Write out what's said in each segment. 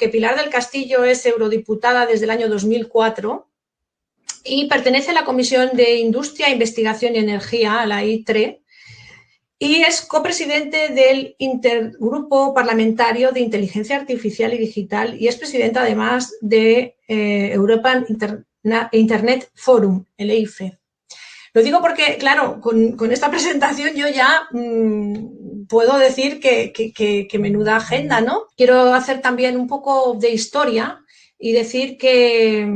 que Pilar del Castillo es eurodiputada desde el año 2004 y pertenece a la Comisión de Industria, Investigación y Energía, a la ITRE, y es copresidente del Intergrupo Parlamentario de Inteligencia Artificial y Digital y es presidenta además de European Internet Forum, el EIFE. Lo digo porque, claro, con esta presentación yo ya puedo decir que menuda agenda, ¿no? Quiero hacer también un poco de historia y decir que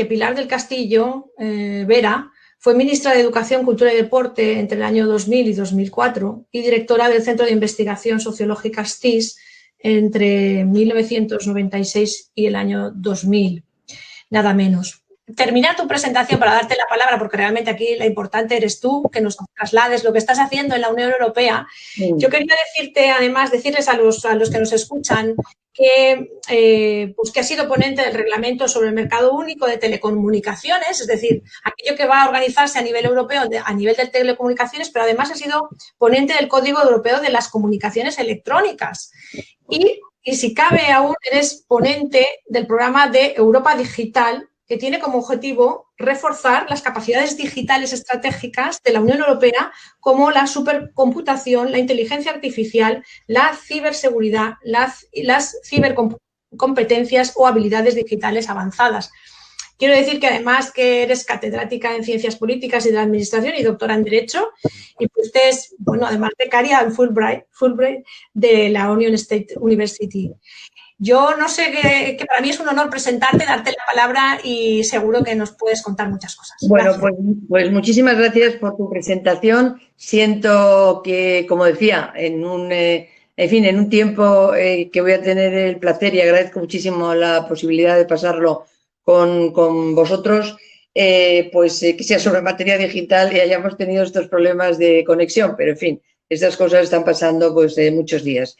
Pilar del Castillo, Vera, fue ministra de Educación, Cultura y Deporte entre el año 2000 y 2004 y directora del Centro de Investigación Sociológica STIS entre 1996 y el año 2000, nada menos. Termina tu presentación para darte la palabra, porque realmente aquí la importante eres tú, que nos traslades lo que estás haciendo en la Unión Europea. Yo quería decirte, además, decirles a los que nos escuchan que has sido ponente del reglamento sobre el mercado único de telecomunicaciones, es decir, aquello que va a organizarse a nivel europeo, a nivel de telecomunicaciones, pero además has sido ponente del Código Europeo de las Comunicaciones Electrónicas. Y si cabe aún, eres ponente del programa de Europa Digital, que tiene como objetivo reforzar las capacidades digitales estratégicas de la Unión Europea como la supercomputación, la inteligencia artificial, la ciberseguridad, las cibercompetencias o habilidades digitales avanzadas. Quiero decir que además que eres catedrática en Ciencias Políticas y de la Administración y doctora en Derecho y pues es, bueno, además becaria en Fulbright de la Union State University. Yo no sé, que para mí es un honor presentarte, darte la palabra y seguro que nos puedes contar muchas cosas. Bueno, pues muchísimas gracias por tu presentación. Siento que, como decía, en un tiempo que voy a tener el placer y agradezco muchísimo la posibilidad de pasarlo con vosotros, que sea sobre materia digital y hayamos tenido estos problemas de conexión, pero en fin, estas cosas están pasando pues muchos días.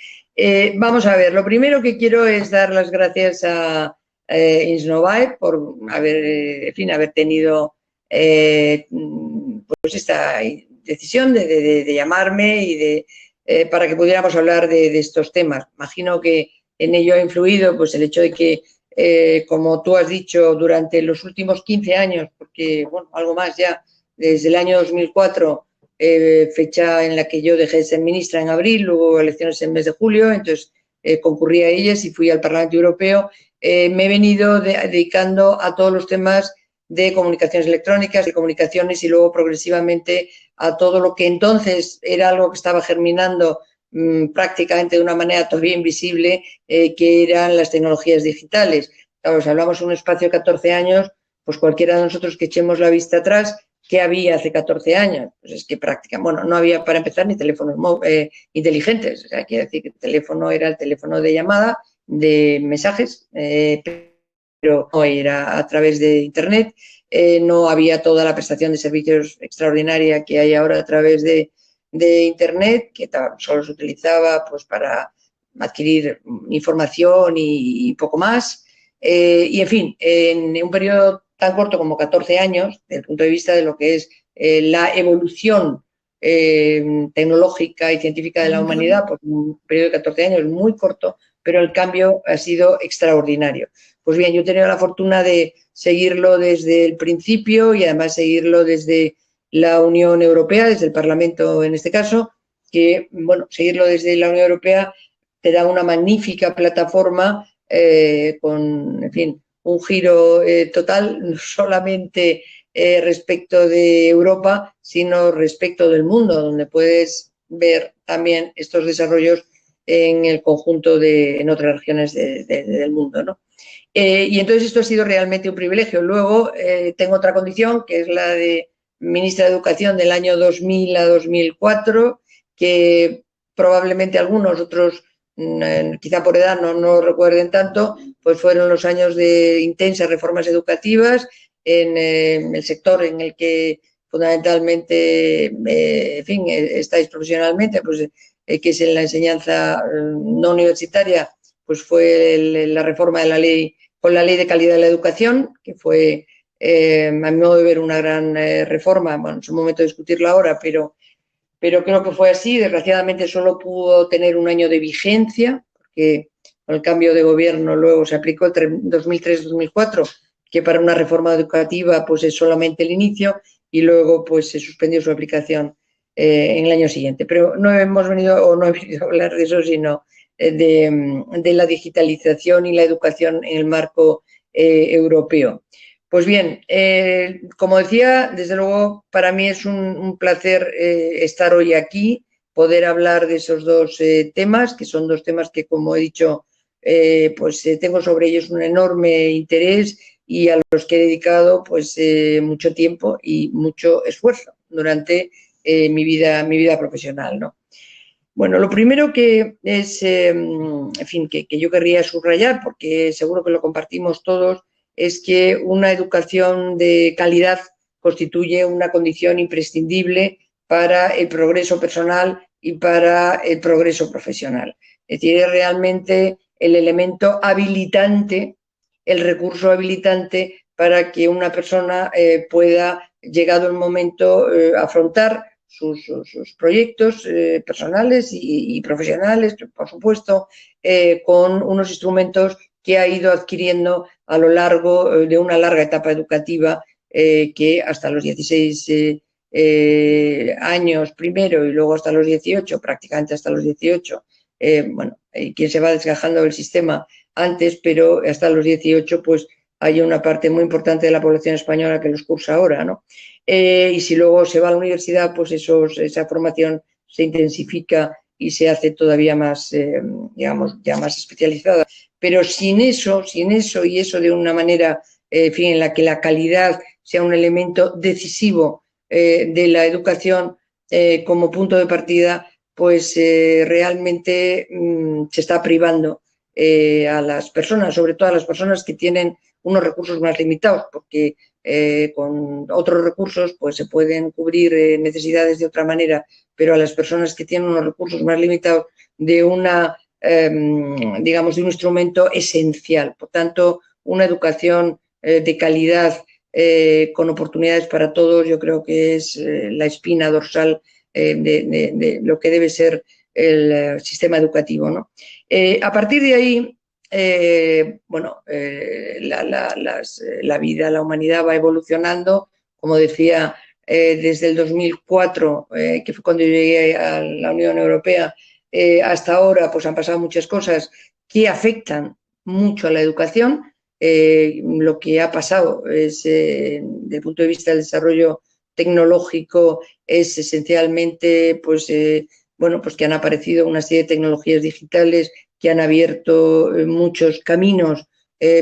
Vamos a ver, lo primero que quiero es dar las gracias a Insnovae por haber tenido pues esta decisión de llamarme y para que pudiéramos hablar de estos temas. Imagino que en ello ha influido pues el hecho de que, como tú has dicho, durante los últimos 15 años, porque bueno, algo más ya, desde el año 2004, fecha en la que yo dejé de ser ministra en abril, hubo elecciones en el mes de julio, entonces concurrí a ellas y fui al Parlamento Europeo. Me he venido dedicando a todos los temas de comunicaciones electrónicas, de comunicaciones y luego progresivamente a todo lo que entonces era algo que estaba germinando prácticamente de una manera todavía invisible, que eran las tecnologías digitales. Claro, si hablamos de un espacio de 14 años, pues cualquiera de nosotros que echemos la vista atrás, ¿qué había hace 14 años? Pues es que prácticamente, no había para empezar ni teléfonos inteligentes. O sea, quiere decir que el teléfono era el teléfono de llamada, de mensajes, pero no era a través de Internet. No había toda la prestación de servicios extraordinaria que hay ahora a través de Internet, que solo se utilizaba pues para adquirir información y poco más. Y, en fin, en un periodo tan corto como 14 años, desde el punto de vista de lo que es la evolución tecnológica y científica de la humanidad, pues un periodo de 14 años muy corto, pero el cambio ha sido extraordinario. Pues bien, yo he tenido la fortuna de seguirlo desde el principio y además seguirlo desde la Unión Europea, desde el Parlamento en este caso, que, bueno, seguirlo desde la Unión Europea te da una magnífica plataforma con, en fin, un giro total, no solamente respecto de Europa, sino respecto del mundo, donde puedes ver también estos desarrollos en el conjunto en otras regiones del mundo, ¿no? Y entonces esto ha sido realmente un privilegio. Luego tengo otra condición, que es la de ministra de Educación del año 2000 a 2004, que probablemente algunos, otros quizá por edad no recuerden tanto, pues fueron los años de intensas reformas educativas en el sector en el que fundamentalmente, en fin, estáis profesionalmente, pues que es en la enseñanza no universitaria, pues fue la reforma de la ley, con la Ley de Calidad de la Educación, que fue, a mi modo de ver, una gran reforma. Bueno, es un momento de discutirlo ahora, pero creo que fue así. Desgraciadamente solo pudo tener un año de vigencia, porque con el cambio de gobierno luego se aplicó el 2003-2004, que para una reforma educativa pues es solamente el inicio, y luego pues se suspendió su aplicación en el año siguiente. Pero no hemos venido, o no he venido a hablar de eso, sino de la digitalización y la educación en el marco europeo. Pues bien, como decía, desde luego para mí es un placer estar hoy aquí, poder hablar de esos dos temas, que son dos temas que, como he dicho, pues tengo sobre ellos un enorme interés y a los que he dedicado pues mucho tiempo y mucho esfuerzo durante mi vida profesional, ¿no? Bueno, lo primero que es, en fin, que yo querría subrayar, porque seguro que lo compartimos todos, es que una educación de calidad constituye una condición imprescindible para el progreso personal y para el progreso profesional. Es decir, es realmente el elemento habilitante, el recurso habilitante para que una persona pueda, llegado el momento, afrontar sus proyectos personales y profesionales, por supuesto, con unos instrumentos que ha ido adquiriendo a lo largo de una larga etapa educativa que hasta los 16 años primero y luego hasta los 18, prácticamente hasta los 18, bueno, quien se va desgajando del sistema antes, pero hasta los 18 pues hay una parte muy importante de la población española que los cursa ahora, ¿no? Y si luego se va a la universidad, pues esa formación se intensifica y se hace todavía más, digamos, ya más especializada. Pero sin eso y eso de una manera, en fin, en la que la calidad sea un elemento decisivo de la educación como punto de partida, pues realmente se está privando a las personas, sobre todo a las personas que tienen unos recursos más limitados, porque con otros recursos pues se pueden cubrir necesidades de otra manera, pero a las personas que tienen unos recursos más limitados de una, digamos, de un instrumento esencial. Por tanto, una educación de calidad con oportunidades para todos, yo creo que es la espina dorsal de lo que debe ser el sistema educativo, ¿no? A partir de ahí, bueno, la vida, la humanidad va evolucionando, como decía, desde el 2004, que fue cuando yo llegué a la Unión Europea, hasta ahora pues han pasado muchas cosas que afectan mucho a la educación. Lo que ha pasado es, desde el punto de vista del desarrollo tecnológico, es esencialmente pues, bueno, pues que han aparecido una serie de tecnologías digitales que han abierto muchos caminos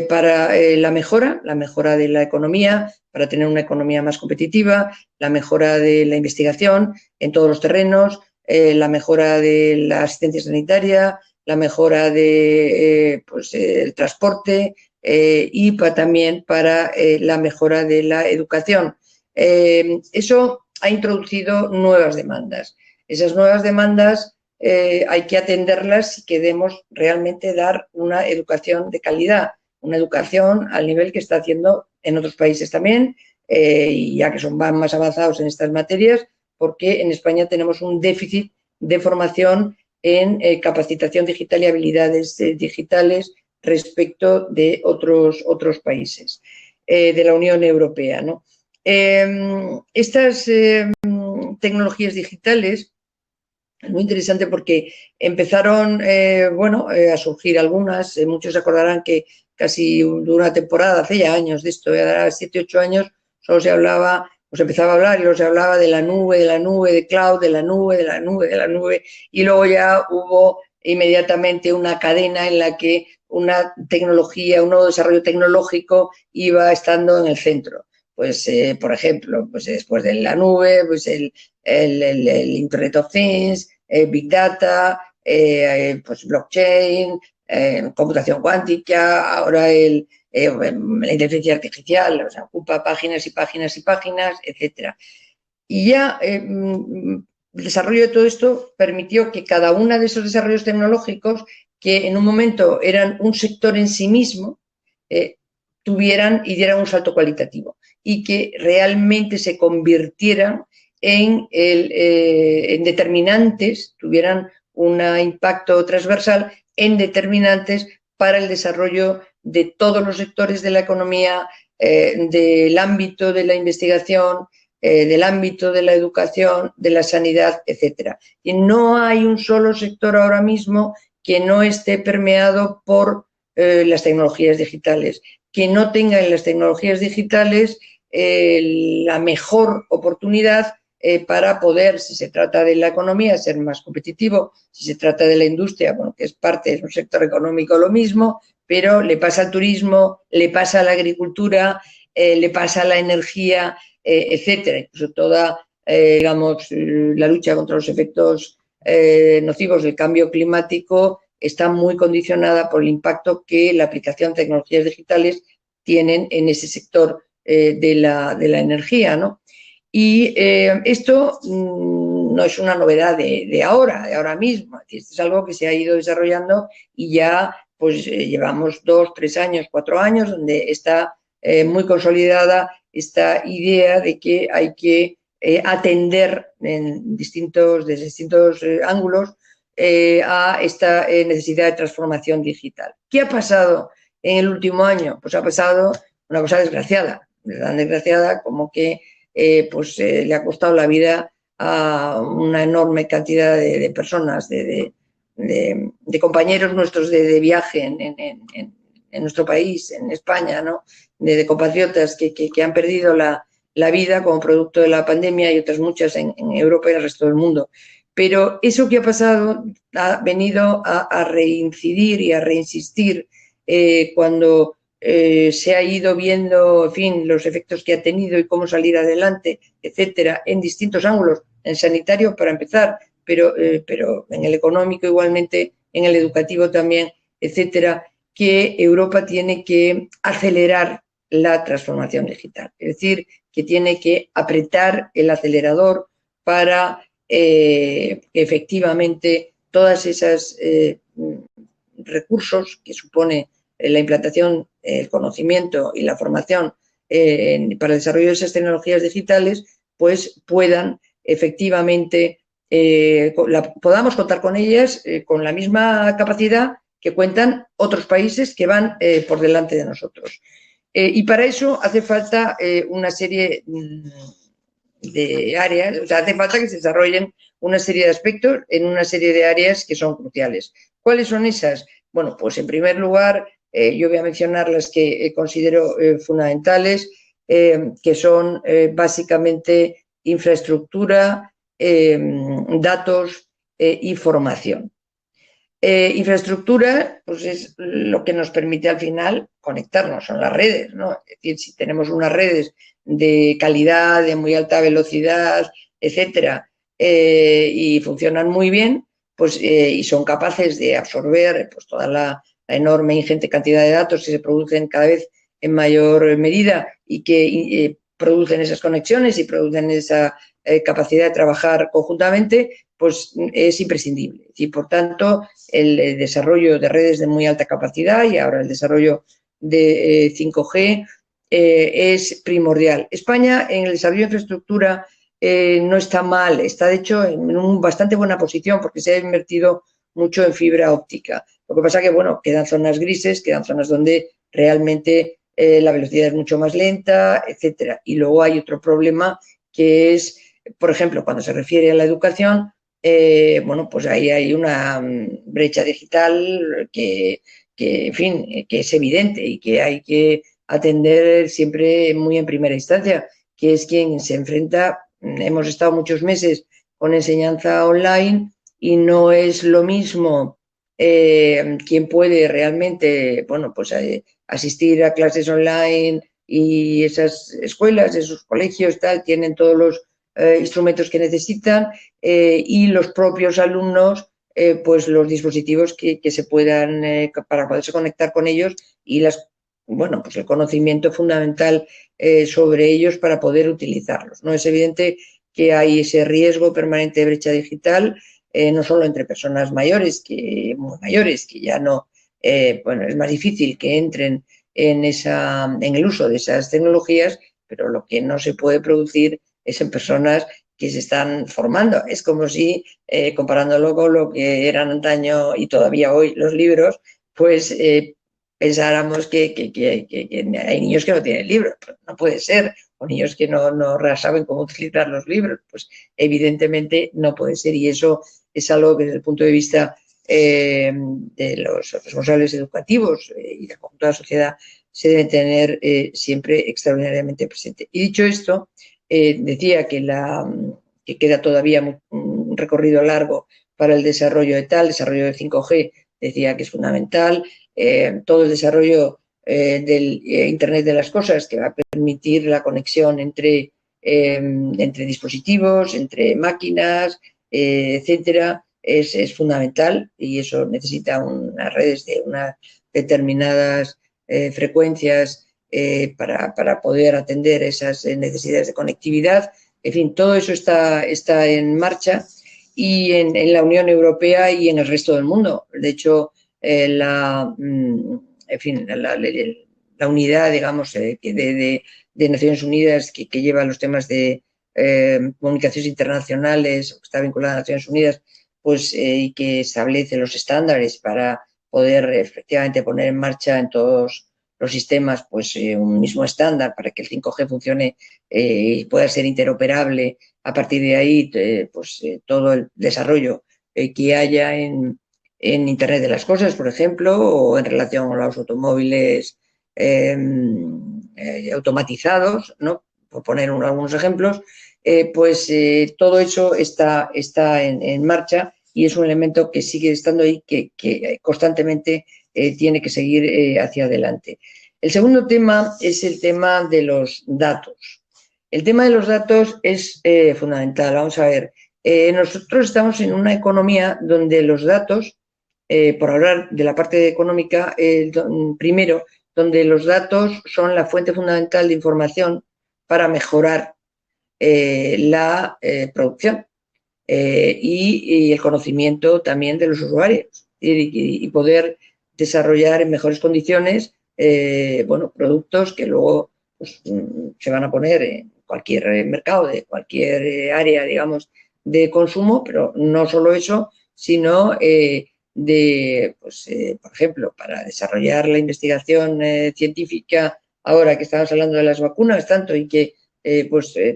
para la mejora de la economía, para tener una economía más competitiva, la mejora de la investigación en todos los terrenos, la mejora de la asistencia sanitaria, la mejora de pues, el transporte y también para la mejora de la educación. Eso ha introducido nuevas demandas. Esas nuevas demandas hay que atenderlas si queremos realmente dar una educación de calidad, una educación al nivel que está haciendo en otros países también, ya que van más avanzados en estas materias, porque en España tenemos un déficit de formación en capacitación digital y habilidades digitales respecto de otros países de la Unión Europea, ¿no? Estas tecnologías digitales es muy interesante porque empezaron, bueno, a surgir algunas, muchos se acordarán que casi de una temporada, hace ya años de esto, ya 7, 8 años, solo se hablaba, pues empezaba a hablar y luego se hablaba de la nube, de cloud, de la nube, y luego ya hubo inmediatamente una cadena en la que una tecnología, un nuevo desarrollo tecnológico iba estando en el centro. Pues, por ejemplo, pues después de la nube, pues el Internet of Things, Big Data, pues blockchain, computación cuántica, ahora la inteligencia artificial, o sea, ocupa páginas y páginas y páginas, etcétera. Y ya el desarrollo de todo esto permitió que cada uno de esos desarrollos tecnológicos, que en un momento eran un sector en sí mismo, tuvieran y dieran un salto cualitativo y que realmente se convirtieran en determinantes, tuvieran un impacto transversal en determinantes para el desarrollo de todos los sectores de la economía, del ámbito de la investigación, del ámbito de la educación, de la sanidad, etcétera. Y no hay un solo sector ahora mismo que no esté permeado por las tecnologías digitales, que no tenga en las tecnologías digitales la mejor oportunidad para poder, si se trata de la economía, ser más competitivo, si se trata de la industria, bueno, que es parte de un sector económico lo mismo, pero le pasa al turismo, le pasa a la agricultura, le pasa a la energía, etcétera. Incluso toda, digamos, la lucha contra los efectos nocivos del cambio climático está muy condicionada por el impacto que la aplicación de tecnologías digitales tienen en ese sector de la energía, ¿no? Y esto no es una novedad de ahora mismo, esto es algo que se ha ido desarrollando y ya pues llevamos 2, 3 años, 4 años donde está muy consolidada esta idea de que hay que atender desde distintos ángulos a esta necesidad de transformación digital. ¿Qué ha pasado en el último año? Pues ha pasado una cosa desgraciada, tan desgraciada como que le ha costado la vida a una enorme cantidad de personas, de compañeros nuestros de viaje en nuestro país, en España, ¿no? De compatriotas que han perdido la vida como producto de la pandemia y otras muchas en Europa y el resto del mundo. Pero eso que ha pasado ha venido a reincidir y a reinsistir cuando se ha ido viendo, en fin, los efectos que ha tenido y cómo salir adelante, etcétera, en distintos ángulos, en sanitario para empezar, pero en el económico igualmente, en el educativo también, etcétera, que Europa tiene que acelerar la transformación digital, es decir, que tiene que apretar el acelerador para que efectivamente todas esas recursos que supone la implantación, el conocimiento y la formación para el desarrollo de esas tecnologías digitales, pues puedan efectivamente, podamos contar con ellas con la misma capacidad que cuentan otros países que van por delante de nosotros. Y para eso hace falta una serie de áreas, o sea, hace falta que se desarrollen una serie de aspectos en una serie de áreas que son cruciales. ¿Cuáles son esas? Bueno, pues en primer lugar, yo voy a mencionar las que considero fundamentales, que son básicamente infraestructura, datos y formación. Infraestructura, pues es lo que nos permite al final conectarnos, son las redes, ¿no? Es decir, si tenemos unas redes de calidad, de muy alta velocidad, etcétera, y funcionan muy bien, pues y son capaces de absorber pues toda la enorme, ingente cantidad de datos que se producen cada vez en mayor medida y que producen esas conexiones y producen esa capacidad de trabajar conjuntamente, pues es imprescindible. Y por tanto, el desarrollo de redes de muy alta capacidad y ahora el desarrollo de 5G es primordial. España en el desarrollo de infraestructura no está mal, está de hecho en una bastante buena posición porque se ha invertido mucho en fibra óptica. Lo que pasa que, bueno, quedan zonas grises, quedan zonas donde realmente la velocidad es mucho más lenta, etcétera. Y luego hay otro problema que es, por ejemplo, cuando se refiere a la educación, bueno, pues ahí hay una brecha digital que, en fin, que es evidente y que hay que atender siempre muy en primera instancia, que es quien se enfrenta. Hemos estado muchos meses con enseñanza online y no es lo mismo quien puede realmente, bueno, pues asistir a clases online y esas escuelas, esos colegios, tal, tienen todos los instrumentos que necesitan y los propios alumnos, pues los dispositivos que se puedan, para poderse conectar con ellos y bueno, pues el conocimiento fundamental sobre ellos para poder utilizarlos, ¿no? Es evidente que hay ese riesgo permanente de brecha digital, no solo entre personas mayores, muy mayores, que ya no, bueno, es más difícil que entren en el uso de esas tecnologías, pero lo que no se puede producir es en personas que se están formando. Es como si, comparándolo con lo que eran antaño y todavía hoy los libros, pues pensáramos que hay niños que no tienen libros. No puede ser, o niños que no saben cómo utilizar los libros, pues evidentemente no puede ser, y eso es algo que desde el punto de vista de los responsables educativos y de toda la sociedad se debe tener siempre extraordinariamente presente. Y dicho esto, decía que queda todavía un recorrido largo para el desarrollo desarrollo del 5G, decía que es fundamental, todo el desarrollo del Internet de las cosas, que va a permitir la conexión entre dispositivos, entre máquinas, etcétera, es fundamental, y eso necesita unas redes de unas determinadas frecuencias para poder atender esas necesidades de conectividad. En fin, todo eso está en marcha, y en la Unión Europea y en el resto del mundo. De hecho, la unidad, digamos, de Naciones Unidas que lleva los temas de comunicaciones internacionales, que está vinculada a Naciones Unidas, pues, y que establece los estándares para poder efectivamente poner en marcha en todos los sistemas pues un mismo estándar para que el 5G funcione y pueda ser interoperable. A partir de ahí, todo el desarrollo que haya en Internet de las Cosas, por ejemplo, o en relación con los automóviles automatizados, ¿no? Por poner algunos ejemplos, todo eso está en marcha, y es un elemento que sigue estando ahí, que constantemente tiene que seguir hacia adelante. El segundo tema es el tema de los datos. El tema de los datos es fundamental. Vamos a ver, nosotros estamos en una economía donde los datos, por hablar de la parte económica, primero, donde los datos son la fuente fundamental de información para mejorar la producción y el conocimiento también de los usuarios, y poder desarrollar en mejores condiciones productos que luego pues, se van a poner en cualquier mercado, de cualquier área, digamos, de consumo, pero no solo eso, sino por ejemplo, para desarrollar la investigación científica, ahora que estamos hablando de las vacunas tanto, y que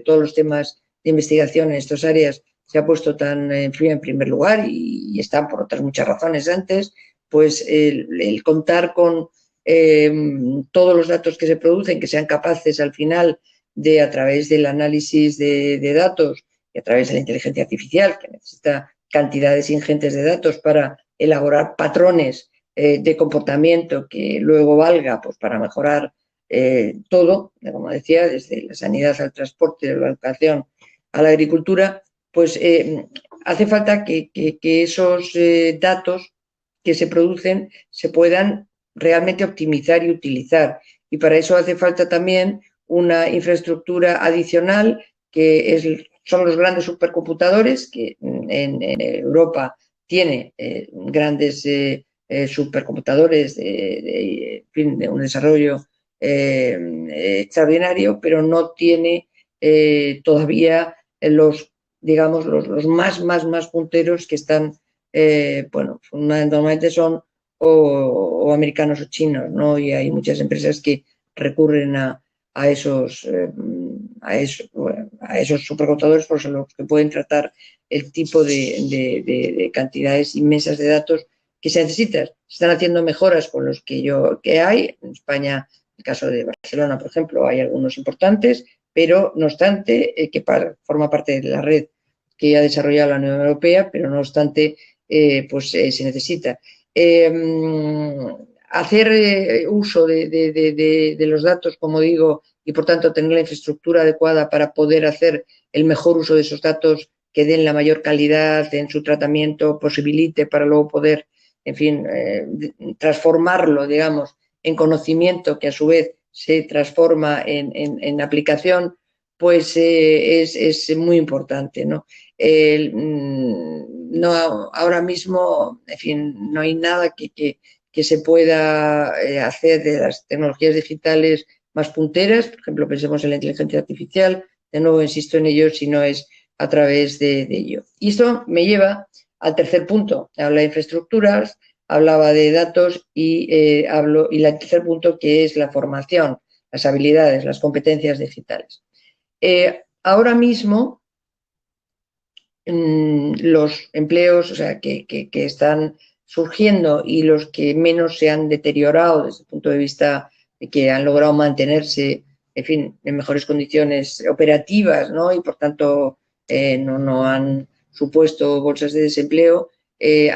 todos los temas de investigación en estas áreas se ha puesto tan en primer lugar, y están por otras muchas razones antes, pues el contar con todos los datos que se producen, que sean capaces al final de, a través del análisis de datos y a través de la inteligencia artificial, que necesita cantidades ingentes de datos para elaborar patrones de comportamiento que luego valga pues para mejorar todo, como decía, desde la sanidad al transporte, de la educación a la agricultura, pues hace falta que esos datos que se producen se puedan realmente optimizar y utilizar. Y para eso hace falta también una infraestructura adicional, que son los grandes supercomputadores, que en Europa tiene grandes supercomputadores de un desarrollo extraordinario, pero no tiene todavía los más punteros, que están, normalmente son o americanos o chinos, ¿no? Y hay muchas empresas que recurren a esos supercomputadores, por los que pueden tratar el tipo de cantidades inmensas de datos que se necesitan. Se están haciendo mejoras con los que hay. En España, en el caso de Barcelona, por ejemplo, hay algunos importantes, pero no obstante, que forma parte de la red que ha desarrollado la Unión Europea, pero no obstante, se necesita. Hacer uso de los datos, como digo, y por tanto tener la infraestructura adecuada para poder hacer el mejor uso de esos datos, que den la mayor calidad en su tratamiento, posibilite para luego poder, en fin, transformarlo, digamos, en conocimiento, que a su vez se transforma en aplicación, pues es muy importante, ¿no? Ahora mismo, en fin, no hay nada que se pueda hacer de las tecnologías digitales más punteras. Por ejemplo, pensemos en la inteligencia artificial, de nuevo insisto en ello, si no es a través de ello. Y esto me lleva al tercer punto, habla de infraestructuras, hablaba de datos y y el tercer punto, que es la formación, las habilidades, las competencias digitales. Ahora mismo, los empleos, o sea, que están surgiendo y los que menos se han deteriorado desde el punto de vista de que han logrado mantenerse, en fin, en mejores condiciones operativas, ¿no? Y por tanto no han supuesto bolsas de desempleo,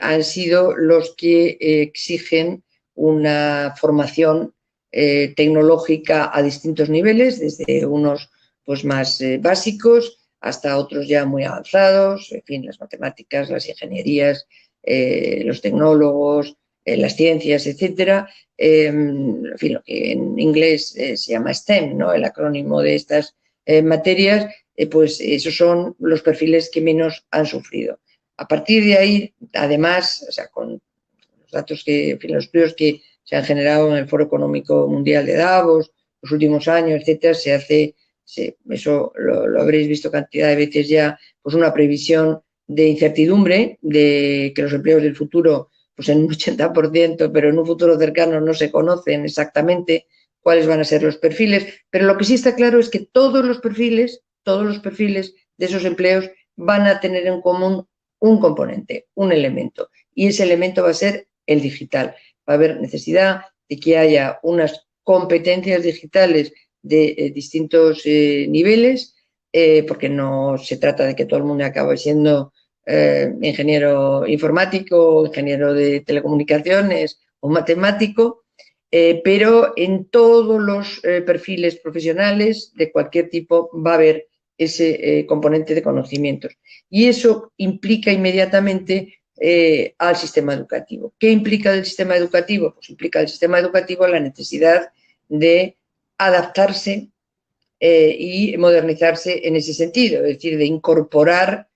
han sido los que exigen una formación tecnológica a distintos niveles, desde unos pues más básicos hasta otros ya muy avanzados, en fin, las matemáticas, las ingenierías, los tecnólogos, las ciencias, etcétera. En fin, lo que en inglés se llama STEM, ¿no? El acrónimo de estas materias, pues esos son los perfiles que menos han sufrido. A partir de ahí, además, o sea, con los datos que, en fin, los estudios que se han generado en el Foro Económico Mundial de Davos, los últimos años, etcétera, se hace, eso lo habréis visto cantidad de veces ya, pues una previsión de incertidumbre, de que los empleos del futuro, pues en un 80%, pero en un futuro cercano no se conocen exactamente cuáles van a ser los perfiles, pero lo que sí está claro es que todos los perfiles de esos empleos van a tener en común un componente, un elemento, y ese elemento va a ser el digital. Va a haber necesidad de que haya unas competencias digitales de distintos niveles, porque no se trata de que todo el mundo acabe siendo ingeniero informático, ingeniero de telecomunicaciones o matemático, pero en todos los perfiles profesionales de cualquier tipo va a haber ese componente de conocimientos. Y eso implica inmediatamente al sistema educativo. ¿Qué implica el sistema educativo? Pues implica el sistema educativo la necesidad de adaptarse y modernizarse en ese sentido, es decir, de incorporar,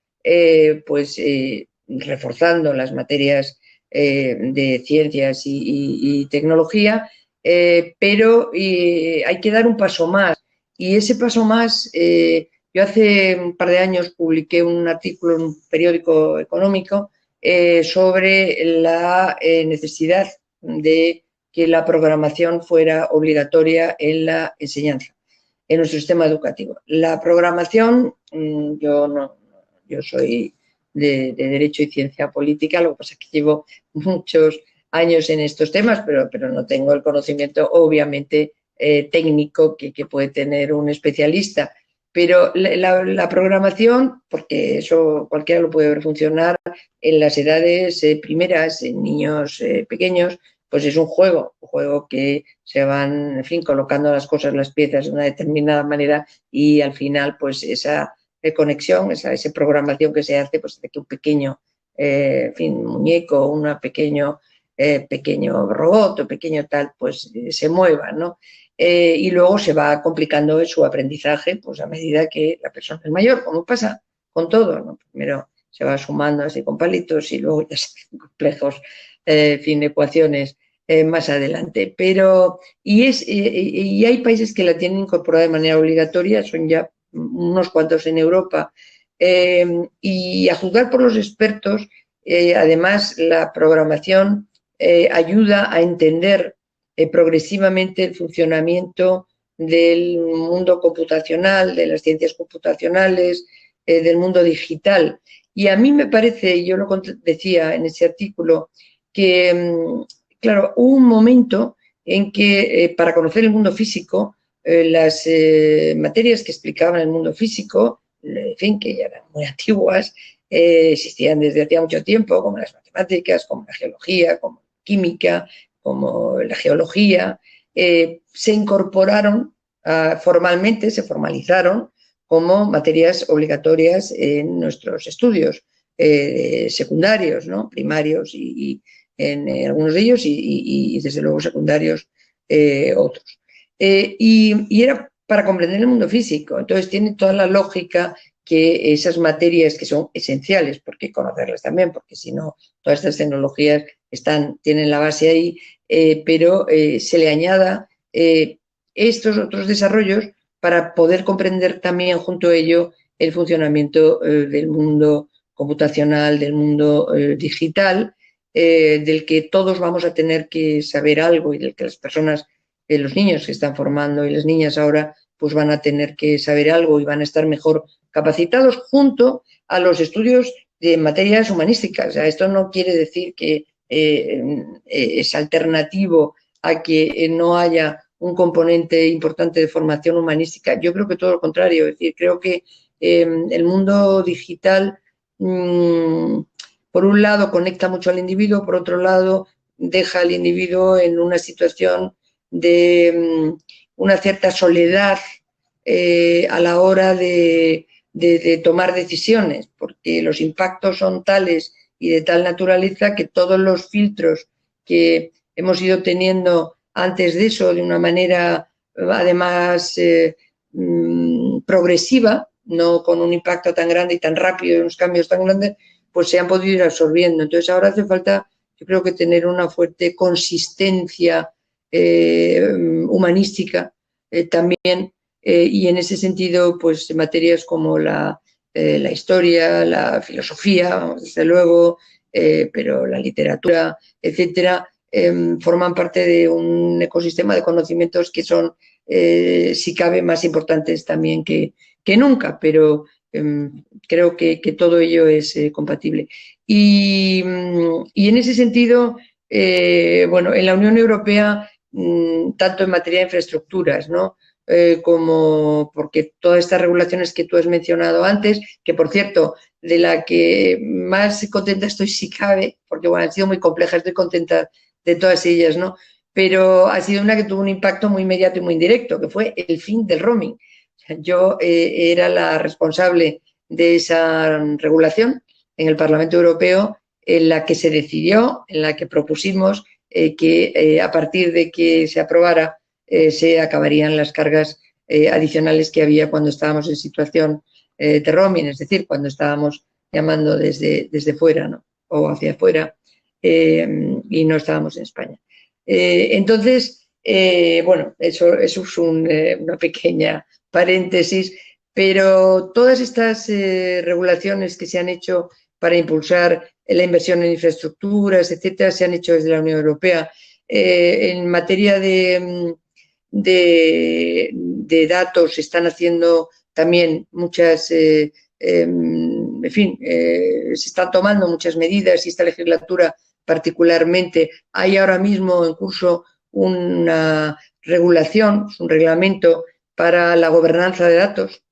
reforzando las materias de ciencias y tecnología, pero hay que dar un paso más. Y ese paso más, yo hace un par de años publiqué un artículo en un periódico económico sobre la necesidad de que la programación fuera obligatoria en la enseñanza, en nuestro sistema educativo. La programación, yo soy de Derecho y Ciencia Política, lo que pasa es que llevo muchos años en estos temas, pero no tengo el conocimiento, obviamente, técnico que puede tener un especialista. Pero la programación, porque eso cualquiera lo puede ver funcionar en las edades primeras, en niños pequeños, pues es un juego que se van, en fin, colocando las cosas, las piezas de una determinada manera y al final, pues esa conexión, esa programación que se hace, pues de que un pequeño, en fin, muñeco, un pequeño robot o pequeño tal, pues se mueva, ¿no? Y luego se va complicando su aprendizaje, pues a medida que la persona es mayor, como pasa con todo, ¿no? Primero se va sumando así con palitos y luego ya se hacen complejos, en fin, ecuaciones más adelante. Pero, y hay países que la tienen incorporada de manera obligatoria, son ya unos cuantos en Europa, y a juzgar por los expertos, además la programación ayuda a entender progresivamente el funcionamiento del mundo computacional, de las ciencias computacionales, del mundo digital. Y a mí me parece, yo lo decía en ese artículo, que claro, hubo un momento en que para conocer el mundo físico, las materias que explicaban el mundo físico, en fin, que ya eran muy antiguas, existían desde hacía mucho tiempo, como las matemáticas, como la geología, como la química, como la geología, se incorporaron formalmente, se formalizaron como materias obligatorias en nuestros estudios secundarios, ¿no? Primarios y en algunos de ellos y desde luego secundarios otros. Y era para comprender el mundo físico. Entonces tiene toda la lógica que esas materias que son esenciales, porque conocerlas también, porque si no, todas estas tecnologías tienen la base ahí, pero se le añada estos otros desarrollos para poder comprender también junto a ello el funcionamiento del mundo computacional, del mundo digital, del que todos vamos a tener que saber algo y del que las personas, los niños que están formando y las niñas ahora, pues van a tener que saber algo y van a estar mejor capacitados junto a los estudios de materias humanísticas. O sea, esto no quiere decir que es alternativo a que no haya un componente importante de formación humanística. Yo creo que todo lo contrario. Es decir, creo que el mundo digital, por un lado, conecta mucho al individuo, por otro lado, deja al individuo en una situación de una cierta soledad a la hora de tomar decisiones, porque los impactos son tales y de tal naturaleza que todos los filtros que hemos ido teniendo antes de eso, de una manera además progresiva, no con un impacto tan grande y tan rápido y unos cambios tan grandes, pues se han podido ir absorbiendo. Entonces ahora hace falta, yo creo que tener una fuerte consistencia humanística también, y en ese sentido, pues materias como la historia, la filosofía, desde luego, pero la literatura, etcétera, forman parte de un ecosistema de conocimientos que son, si cabe, más importantes también que nunca, pero creo que todo ello es compatible. Y en ese sentido, bueno, en la Unión Europea, tanto en materia de infraestructuras, ¿no? Como porque todas estas regulaciones que tú has mencionado antes, que por cierto, de la que más contenta estoy si cabe, porque bueno, han sido muy complejas, estoy contenta de todas ellas, ¿no? Pero ha sido una que tuvo un impacto muy inmediato y muy indirecto, que fue el fin del roaming. Yo era la responsable de esa regulación en el Parlamento Europeo, en la que se decidió, en la que propusimos que a partir de que se aprobara se acabarían las cargas adicionales que había cuando estábamos en situación de roaming, es decir, cuando estábamos llamando desde fuera, ¿no? O hacia afuera, y no estábamos en España. Entonces, bueno, eso es una pequeña paréntesis, pero todas estas regulaciones que se han hecho para impulsar la inversión en infraestructuras, etcétera, se han hecho desde la Unión Europea. En materia de datos se están haciendo también muchas, en fin, se están tomando muchas medidas y esta legislatura particularmente. Hay ahora mismo en curso una regulación, un reglamento para la gobernanza de datos,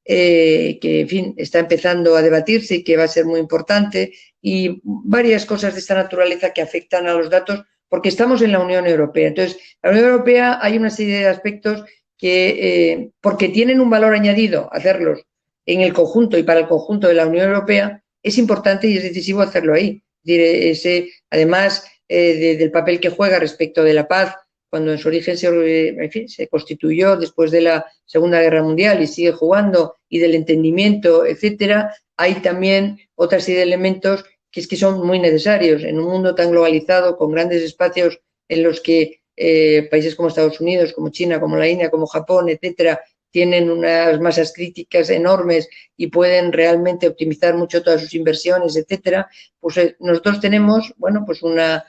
que, en fin, está empezando a debatirse y que va a ser muy importante, y varias cosas de esta naturaleza que afectan a los datos, porque estamos en la Unión Europea. Entonces, la Unión Europea hay una serie de aspectos que, porque tienen un valor añadido hacerlos en el conjunto y para el conjunto de la Unión Europea, es importante y es decisivo hacerlo ahí. Además del papel que juega respecto de la paz, cuando en su origen se constituyó después de la Segunda Guerra Mundial y sigue jugando, y del entendimiento, etcétera, hay también otra serie de elementos que es que son muy necesarios en un mundo tan globalizado, con grandes espacios en los que países como Estados Unidos, como China, como la India, como Japón, etcétera, tienen unas masas críticas enormes y pueden realmente optimizar mucho todas sus inversiones, etcétera. Pues nosotros tenemos, bueno, pues una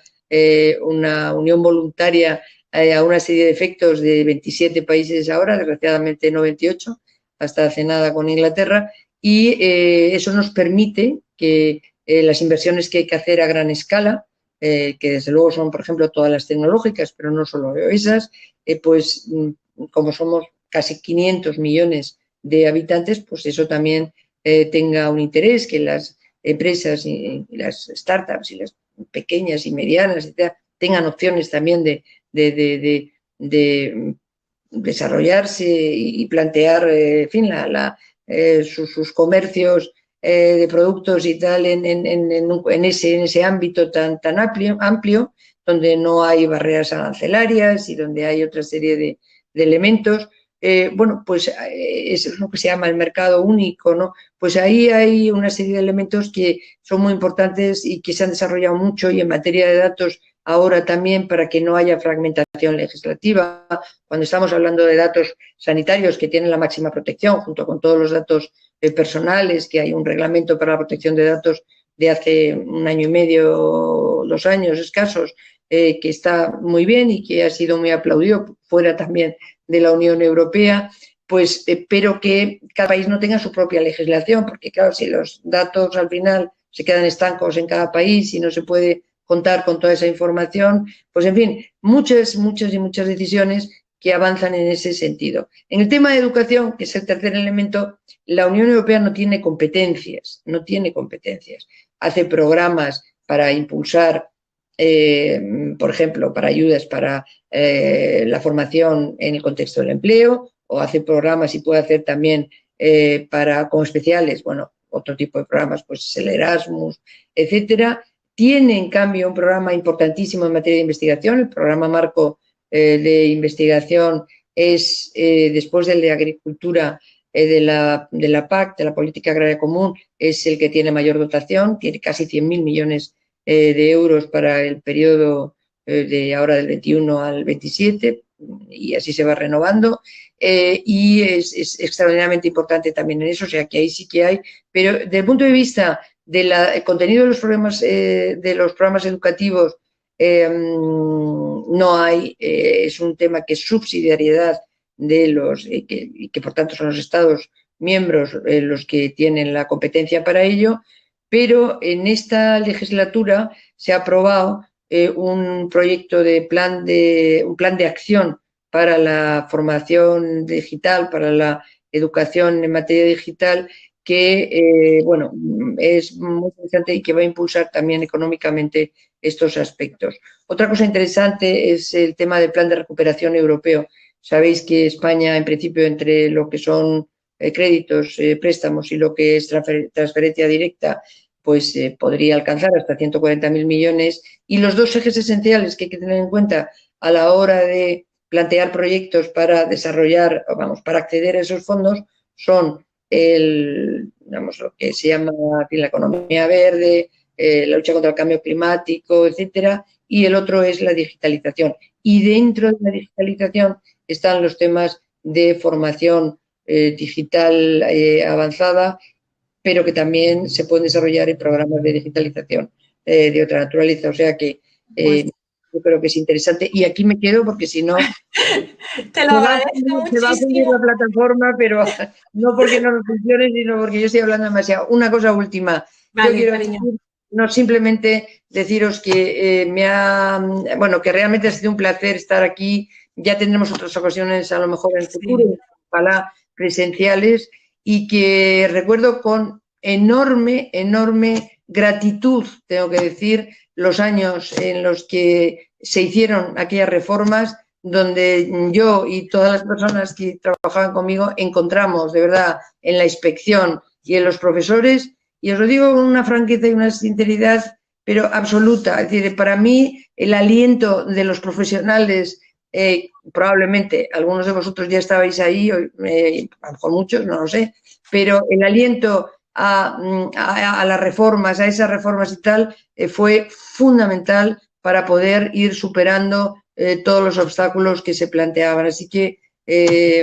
unión voluntaria a una serie de efectos de 27 países ahora, desgraciadamente no 28, hasta hace nada con Inglaterra, y eso nos permite que las inversiones que hay que hacer a gran escala, que desde luego son, por ejemplo, todas las tecnológicas, pero no solo esas, pues como somos casi 500 millones de habitantes, pues eso también tenga un interés, que las empresas y las startups y las pequeñas y medianas, etcétera, tengan opciones también de desarrollarse y plantear, en fin, sus comercios de productos y tal en ese ámbito tan amplio, donde no hay barreras arancelarias y donde hay otra serie de elementos. Bueno, pues eso es lo que se llama el mercado único, ¿no? Pues ahí hay una serie de elementos que son muy importantes y que se han desarrollado mucho, y en materia de datos ahora también, para que no haya fragmentación legislativa. Cuando estamos hablando de datos sanitarios que tienen la máxima protección, junto con todos los datos personales, que hay un reglamento para la protección de datos de hace un año y medio, 2 años escasos, que está muy bien y que ha sido muy aplaudido fuera también de la Unión Europea, pues pero que cada país no tenga su propia legislación, porque claro, si los datos al final se quedan estancos en cada país y no se puede contar con toda esa información, pues en fin, muchas decisiones que avanzan en ese sentido. En el tema de educación, que es el tercer elemento, la Unión Europea no tiene competencias. Hace programas para impulsar, por ejemplo, para ayudas para la formación en el contexto del empleo, o hace programas y puede hacer también como especiales, bueno, otro tipo de programas, pues el Erasmus, etcétera. Tiene, en cambio, un programa importantísimo en materia de investigación, el programa marco de investigación es, después del de agricultura de la PAC, de la Política Agraria Común, es el que tiene mayor dotación, tiene casi 100.000 millones de euros para el periodo de ahora del 21 al 27, y así se va renovando, y es extraordinariamente importante también en eso, o sea que ahí sí que hay, pero desde el punto de vista del contenido de los programas educativos, no hay, es un tema que es subsidiariedad de los, y que por tanto son los Estados miembros los que tienen la competencia para ello, pero en esta legislatura se ha aprobado un proyecto un plan de acción para la formación digital, para la educación en materia digital, que bueno, es muy interesante y que va a impulsar también económicamente estos aspectos. Otra cosa interesante es el tema del plan de recuperación europeo. Sabéis que España, en principio, entre lo que son créditos, préstamos y lo que es transferencia directa, pues podría alcanzar hasta 140.000 millones. Y los dos ejes esenciales que hay que tener en cuenta a la hora de plantear proyectos para desarrollar, vamos, para acceder a esos fondos son lo que se llama la economía verde, la lucha contra el cambio climático, etcétera, y el otro es la digitalización. Y dentro de la digitalización están los temas de formación digital avanzada, pero que también se pueden desarrollar en programas de digitalización de otra naturaleza. O sea que yo creo que es interesante. Y aquí me quedo porque si no... Te lo agradezco muchísimo. Se va a fundir la plataforma, pero no porque no nos funcione, sino porque yo estoy hablando demasiado. Una cosa última. Vale, yo quiero cariño. decir, no simplemente deciros que bueno, que realmente ha sido un placer estar aquí. Ya tendremos otras ocasiones, a lo mejor en el futuro, ojalá presenciales, y que recuerdo con enorme gratitud, tengo que decir, los años en los que se hicieron aquellas reformas, donde yo y todas las personas que trabajaban conmigo encontramos, de verdad, en la inspección y en los profesores, y os lo digo con una franqueza y una sinceridad, pero absoluta. Es decir, para mí el aliento de los profesionales, probablemente algunos de vosotros ya estabais ahí, a lo mejor muchos, no lo sé, pero el aliento a las reformas, a esas reformas y tal, fue fundamental para poder ir superando todos los obstáculos que se planteaban. Así que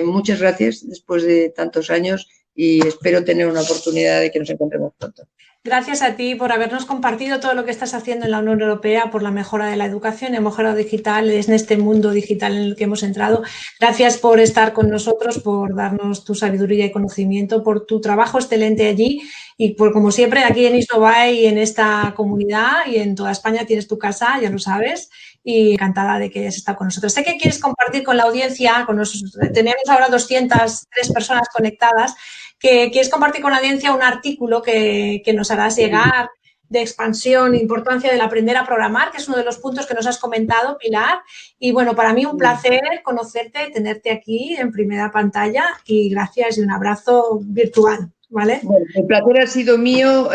muchas gracias después de tantos años y espero tener una oportunidad de que nos encontremos pronto. Gracias a ti por habernos compartido todo lo que estás haciendo en la Unión Europea por la mejora de la educación, la mejora digital, en este mundo digital en el que hemos entrado. Gracias por estar con nosotros, por darnos tu sabiduría y conocimiento, por tu trabajo excelente allí y por, como siempre, aquí en Isnovae y en esta comunidad y en toda España tienes tu casa, ya lo sabes, y encantada de que hayas estado con nosotros. Sé que quieres compartir con la audiencia, con nosotros, tenemos ahora 203 personas conectadas, que quieres compartir con la audiencia un artículo que nos harás llegar de expansión, importancia del aprender a programar, que es uno de los puntos que nos has comentado, Pilar. Y bueno, para mí un placer conocerte, tenerte aquí en primera pantalla y gracias y un abrazo virtual, ¿vale? Bueno, el placer ha sido mío.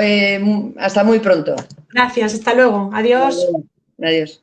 Hasta muy pronto. Gracias, hasta luego. Adiós. Adiós.